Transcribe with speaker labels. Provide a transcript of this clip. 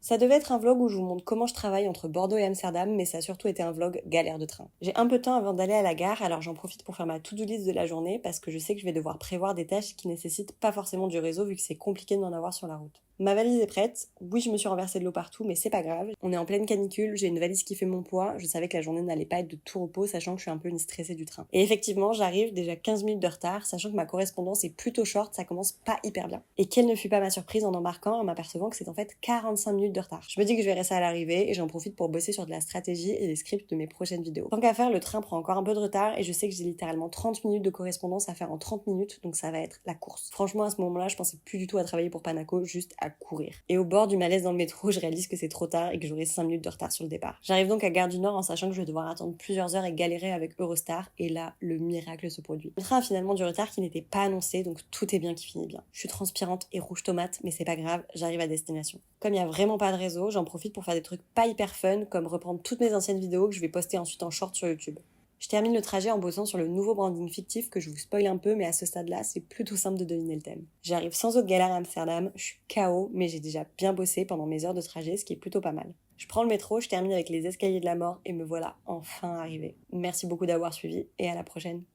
Speaker 1: Ça devait être un vlog où je vous montre comment je travaille entre Bordeaux et Amsterdam, mais ça a surtout été un vlog galère de train. J'ai un peu de temps avant d'aller à la gare, alors j'en profite pour faire ma to-do list de la journée parce que je sais que je vais devoir prévoir des tâches qui nécessitent pas forcément du réseau vu que c'est compliqué d'en avoir sur la route. Ma valise est prête, oui je me suis renversé de l'eau partout mais c'est pas grave, on est en pleine canicule, j'ai une valise qui fait mon poids, je savais que la journée n'allait pas être de tout repos sachant que je suis un peu une stressée du train. Et effectivement j'arrive déjà 15 minutes de retard, sachant que ma correspondance est plutôt short, ça commence pas hyper bien. Et quelle ne fut pas ma surprise en embarquant en m'apercevant que c'est en fait 45 minutes de retard. Je me dis que je verrai ça à l'arrivée et j'en profite pour bosser sur de la stratégie et les scripts de mes prochaines vidéos. Tant qu'à faire, le train prend encore un peu de retard et je sais que j'ai littéralement 30 minutes de correspondance à faire en 30 minutes, donc ça va être la course. Franchement, à ce moment-là, je pensais plus du tout à travailler pour Panaco, juste à courir. Et au bord du malaise dans le métro, je réalise que c'est trop tard et que j'aurai 5 minutes de retard sur le départ. J'arrive donc à Gare du Nord en sachant que je vais devoir attendre plusieurs heures et galérer avec Eurostar et là, le miracle se produit. Le train a finalement du retard qui n'était pas annoncé, donc tout est bien qui finit bien. Je suis transpirante et rouge tomate, mais c'est pas grave, j'arrive à destination. Comme il y a vraiment pas de réseau, j'en profite pour faire des trucs pas hyper fun, comme reprendre toutes mes anciennes vidéos que je vais poster ensuite en short sur YouTube. Je termine le trajet en bossant sur le nouveau branding fictif que je vous spoil un peu, mais à ce stade-là, c'est plutôt simple de deviner le thème. J'arrive sans autre galère à Amsterdam, je suis KO, mais j'ai déjà bien bossé pendant mes heures de trajet, ce qui est plutôt pas mal. Je prends le métro, je termine avec les escaliers de la mort et me voilà enfin arrivée. Merci beaucoup d'avoir suivi et à la prochaine.